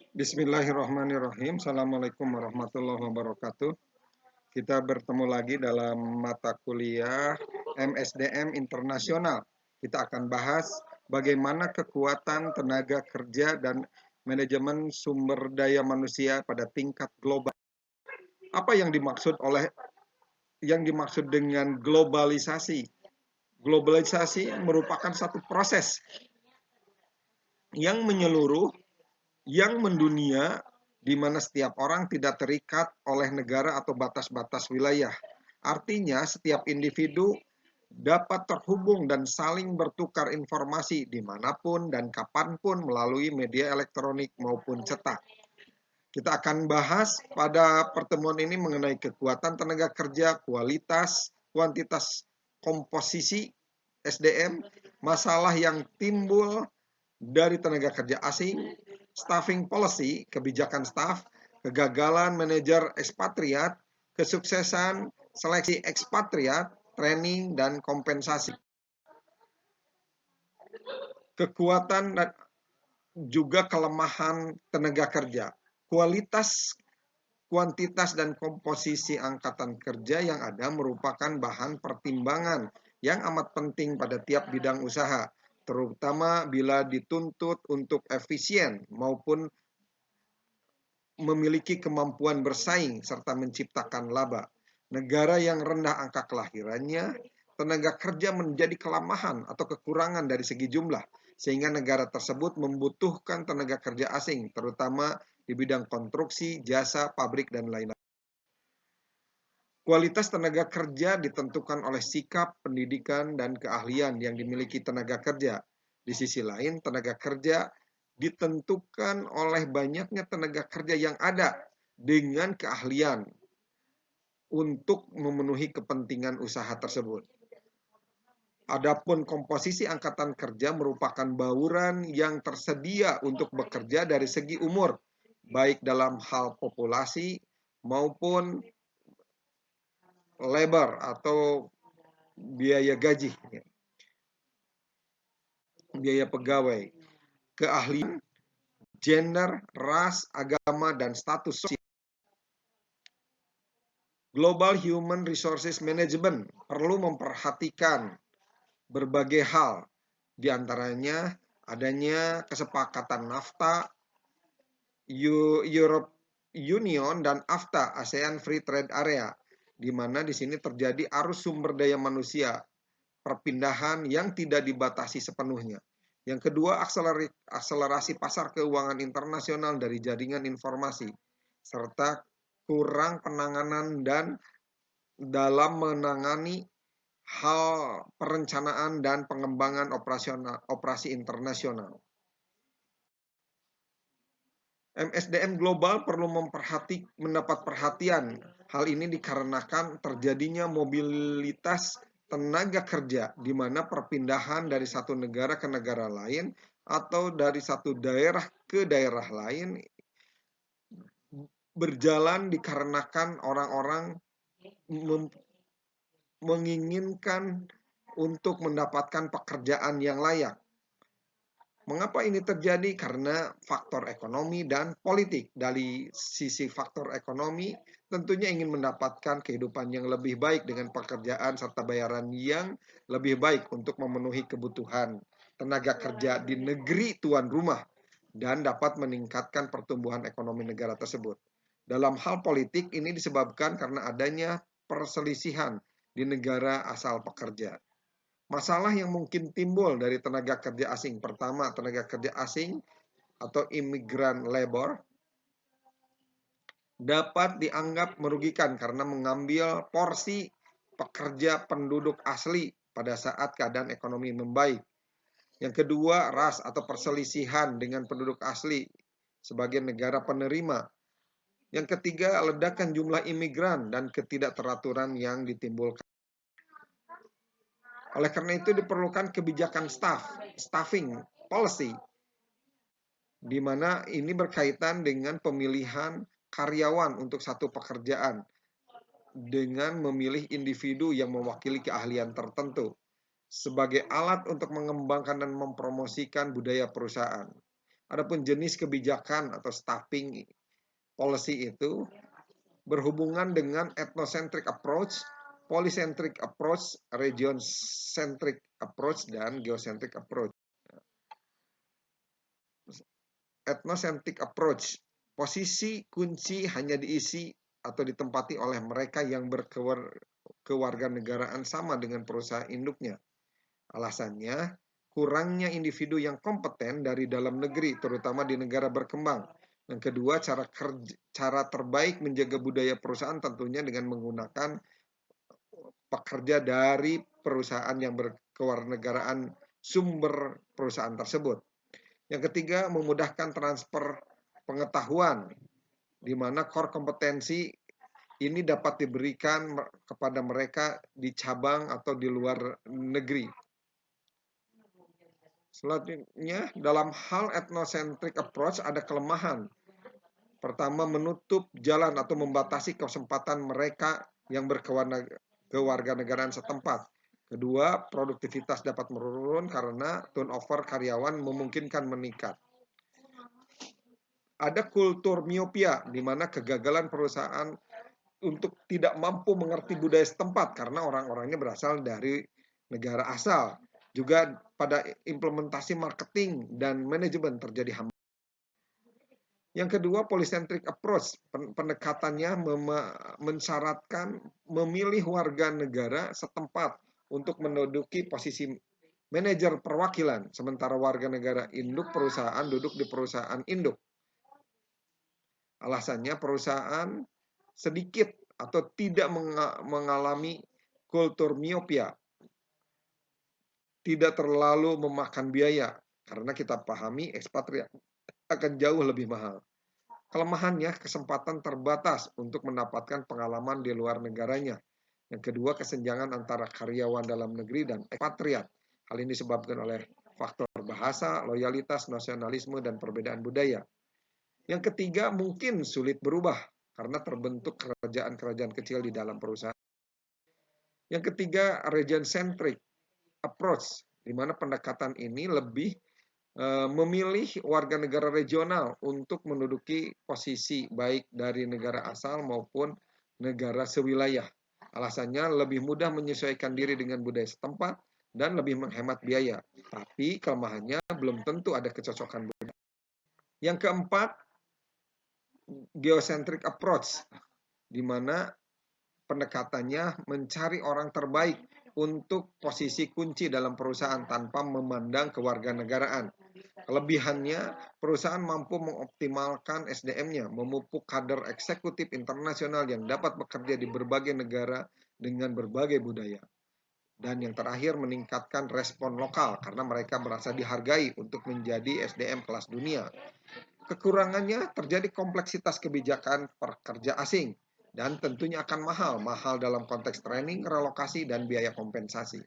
Bismillahirrahmanirrahim. Assalamualaikum warahmatullahi wabarakatuh. Kita bertemu lagi dalam mata kuliah MSDM Internasional. Kita akan bahas bagaimana kekuatan tenaga kerja dan manajemen sumber daya manusia pada tingkat global. Apa yang dimaksud dengan globalisasi? Globalisasi merupakan satu proses yang menyeluruh, yang mendunia, di mana setiap orang tidak terikat oleh negara atau batas-batas wilayah. Artinya, setiap individu dapat terhubung dan saling bertukar informasi dimanapun dan kapanpun melalui media elektronik maupun cetak. Kita akan bahas pada pertemuan ini mengenai kekuatan tenaga kerja, kualitas, kuantitas, komposisi SDM, masalah yang timbul dari tenaga kerja asing, staffing policy, kebijakan staff, kegagalan manajer ekspatriat, kesuksesan seleksi ekspatriat, training, dan kompensasi. Kekuatan dan juga kelemahan tenaga kerja. Kualitas, kuantitas, dan komposisi angkatan kerja yang ada merupakan bahan pertimbangan yang amat penting pada tiap bidang usaha, terutama bila dituntut untuk efisien maupun memiliki kemampuan bersaing serta menciptakan laba. Negara yang rendah angka kelahirannya, tenaga kerja menjadi kelemahan atau kekurangan dari segi jumlah, sehingga negara tersebut membutuhkan tenaga kerja asing, terutama di bidang konstruksi, jasa, pabrik, dan lain-lain. Kualitas tenaga kerja ditentukan oleh sikap, pendidikan, dan keahlian yang dimiliki tenaga kerja. Di sisi lain, tenaga kerja ditentukan oleh banyaknya tenaga kerja yang ada dengan keahlian untuk memenuhi kepentingan usaha tersebut. Adapun komposisi angkatan kerja merupakan bauran yang tersedia untuk bekerja dari segi umur, baik dalam hal populasi maupun labor atau biaya gaji, biaya pegawai, keahlian, gender, ras, agama, dan status sosial. Global Human Resources Management perlu memperhatikan berbagai hal, diantaranya adanya kesepakatan NAFTA, Europe Union, dan AFTA, ASEAN Free Trade Area, di mana di sini terjadi arus sumber daya manusia, perpindahan yang tidak dibatasi sepenuhnya. Yang kedua, akselerasi pasar keuangan internasional dari jaringan informasi, serta kurang penanganan dan dalam menangani hal perencanaan dan pengembangan operasi internasional. MSDM global perlu mendapat perhatian. Hal ini dikarenakan terjadinya mobilitas tenaga kerja, di mana perpindahan dari satu negara ke negara lain atau dari satu daerah ke daerah lain berjalan dikarenakan orang-orang menginginkan untuk mendapatkan pekerjaan yang layak. Mengapa ini terjadi? Karena faktor ekonomi dan politik. Dari sisi faktor ekonomi, tentunya ingin mendapatkan kehidupan yang lebih baik dengan pekerjaan serta bayaran yang lebih baik untuk memenuhi kebutuhan tenaga kerja di negeri tuan rumah dan dapat meningkatkan pertumbuhan ekonomi negara tersebut. Dalam hal politik, ini disebabkan karena adanya perselisihan di negara asal pekerja. Masalah yang mungkin timbul dari tenaga kerja asing. Pertama, tenaga kerja asing atau imigran labor dapat dianggap merugikan karena mengambil porsi pekerja penduduk asli pada saat keadaan ekonomi membaik. Yang kedua, ras atau perselisihan dengan penduduk asli sebagai negara penerima. Yang ketiga, ledakan jumlah imigran dan ketidakteraturan yang ditimbulkan. Oleh karena itu diperlukan kebijakan staffing policy, di mana ini berkaitan dengan pemilihan karyawan untuk satu pekerjaan dengan memilih individu yang mewakili keahlian tertentu sebagai alat untuk mengembangkan dan mempromosikan budaya perusahaan. Adapun jenis kebijakan atau staffing policy itu berhubungan dengan ethnocentric approach, polycentric approach, region-centric approach, dan geocentric approach. Ethnocentric approach, posisi kunci hanya diisi atau ditempati oleh mereka yang berkewarganegaraan sama dengan perusahaan induknya. Alasannya, kurangnya individu yang kompeten dari dalam negeri, terutama di negara berkembang. Yang kedua, cara terbaik menjaga budaya perusahaan tentunya dengan menggunakan pekerja dari perusahaan yang berkewarganegaraan sumber perusahaan tersebut. Yang ketiga, memudahkan transfer pengetahuan, di mana core kompetensi ini dapat diberikan kepada mereka di cabang atau di luar negeri. Selanjutnya, dalam hal ethnocentric approach ada kelemahan. Pertama, menutup jalan atau membatasi kesempatan mereka yang berkewarganegaraan setempat. Kedua, produktivitas dapat menurun karena turnover karyawan memungkinkan meningkat. Ada kultur miopia, di mana kegagalan perusahaan untuk tidak mampu mengerti budaya setempat karena orang-orangnya berasal dari negara asal. Juga pada implementasi marketing dan manajemen terjadi hambatan. Yang kedua, polycentric approach. Pendekatannya mensyaratkan memilih warga negara setempat untuk menduduki posisi manajer perwakilan, sementara warga negara induk perusahaan duduk di perusahaan induk. Alasannya perusahaan sedikit atau tidak mengalami kultur miopia, tidak terlalu memakan biaya, karena kita pahami ekspatriat akan jauh lebih mahal. Kelemahannya, kesempatan terbatas untuk mendapatkan pengalaman di luar negaranya. Yang kedua, kesenjangan antara karyawan dalam negeri dan ekspatriat. Hal ini disebabkan oleh faktor bahasa, loyalitas, nasionalisme, dan perbedaan budaya. Yang ketiga, mungkin sulit berubah karena terbentuk kerajaan-kerajaan kecil di dalam perusahaan. Yang ketiga, region-centric approach, di mana pendekatan ini lebih memilih warga negara regional untuk menduduki posisi baik dari negara asal maupun negara sewilayah. Alasannya lebih mudah menyesuaikan diri dengan budaya setempat dan lebih menghemat biaya. Tapi kelemahannya belum tentu ada kecocokan budaya. Yang keempat, geocentric approach, di mana pendekatannya mencari orang terbaik untuk posisi kunci dalam perusahaan tanpa memandang kewarganegaraan. Kelebihannya, perusahaan mampu mengoptimalkan SDM-nya, memupuk kader eksekutif internasional yang dapat bekerja di berbagai negara dengan berbagai budaya. Dan yang terakhir, meningkatkan respon lokal karena mereka merasa dihargai untuk menjadi SDM kelas dunia. Kekurangannya terjadi kompleksitas kebijakan pekerja asing dan tentunya akan mahal dalam konteks training, relokasi, dan biaya kompensasi.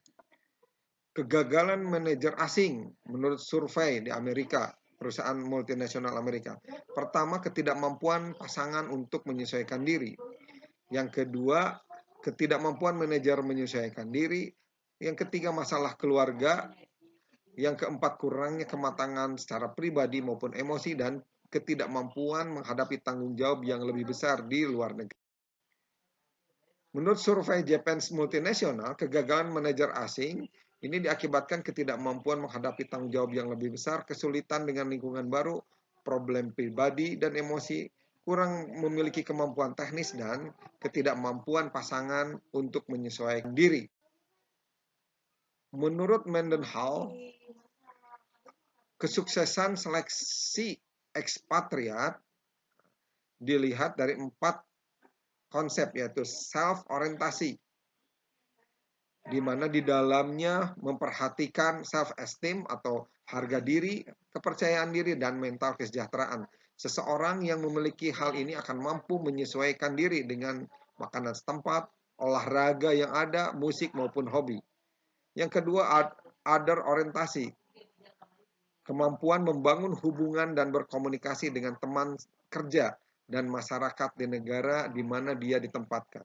Kegagalan manajer asing menurut survei di Amerika, perusahaan multinasional Amerika. Pertama, ketidakmampuan pasangan untuk menyesuaikan diri. Yang kedua, ketidakmampuan manajer menyesuaikan diri. Yang ketiga, masalah keluarga. Yang keempat, kurangnya kematangan secara pribadi maupun emosi dan ketidakmampuan menghadapi tanggung jawab yang lebih besar di luar negeri. Menurut survei Japan's Multinational, kegagalan manajer asing ini diakibatkan ketidakmampuan menghadapi tanggung jawab yang lebih besar, kesulitan dengan lingkungan baru, problem pribadi dan emosi, kurang memiliki kemampuan teknis, dan ketidakmampuan pasangan untuk menyesuaikan diri. Menurut Mendenhall, kesuksesan seleksi ekspatriat dilihat dari 4 konsep, yaitu self-orientasi, di mana di dalamnya memperhatikan self-esteem atau harga diri, kepercayaan diri, dan mental kesejahteraan. Seseorang yang memiliki hal ini akan mampu menyesuaikan diri dengan makanan setempat, olahraga yang ada, musik maupun hobi. Yang kedua, other orientasi, kemampuan membangun hubungan dan berkomunikasi dengan teman kerja dan masyarakat di negara di mana dia ditempatkan.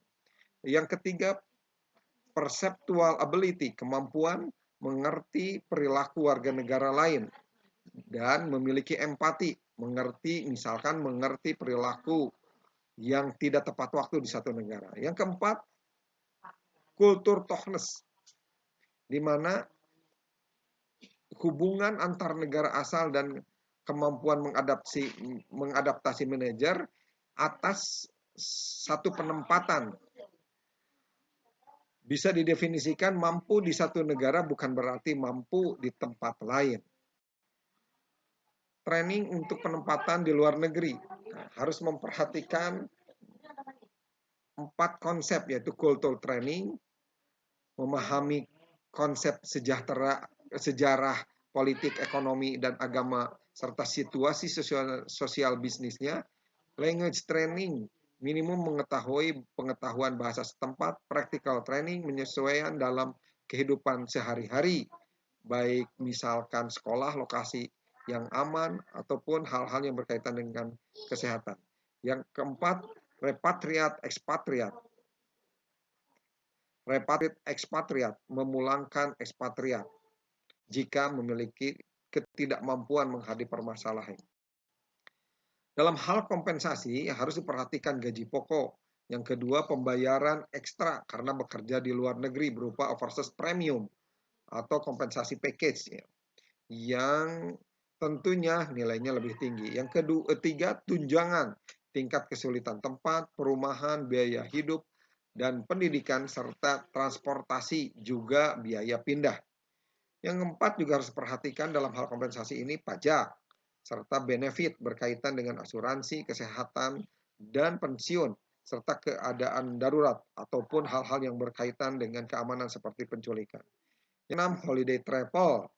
Yang ketiga, perceptual ability, kemampuan mengerti perilaku warga negara lain dan memiliki empati, misalkan mengerti perilaku yang tidak tepat waktu di satu negara. Yang keempat, kultur toughness, di mana hubungan antar negara asal dan kemampuan mengadaptasi manajer atas satu penempatan. Bisa didefinisikan mampu di satu negara bukan berarti mampu di tempat lain. Training untuk penempatan di luar negeri harus memperhatikan 4 konsep, yaitu cultural training, memahami konsep sejarah, politik, ekonomi, dan agama, serta situasi sosial bisnisnya. Language training, minimum mengetahui pengetahuan bahasa setempat. Practical training, menyesuaikan dalam kehidupan sehari-hari, baik misalkan sekolah, lokasi yang aman, ataupun hal-hal yang berkaitan dengan kesehatan. Yang keempat, repatriat expatriat. Expatriat, memulangkan ekspatriat jika memiliki ketidakmampuan menghadapi permasalahan. Dalam hal kompensasi harus diperhatikan gaji pokok. Yang kedua, pembayaran ekstra karena bekerja di luar negeri berupa overseas premium atau kompensasi package yang tentunya nilainya lebih tinggi. Yang ketiga, tunjangan tingkat kesulitan tempat, perumahan, biaya hidup, dan pendidikan, serta transportasi juga biaya pindah. Yang keempat juga harus diperhatikan dalam hal kompensasi ini pajak, serta benefit berkaitan dengan asuransi, kesehatan, dan pensiun, serta keadaan darurat, ataupun hal-hal yang berkaitan dengan keamanan seperti penculikan. Yang enam, holiday travel,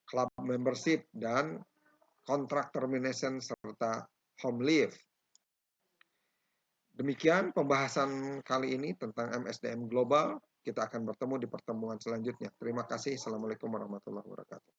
club membership, dan contract termination, serta home leave. Demikian pembahasan kali ini tentang MSDM Global. Kita akan bertemu di pertemuan selanjutnya. Terima kasih. Assalamualaikum warahmatullahi wabarakatuh.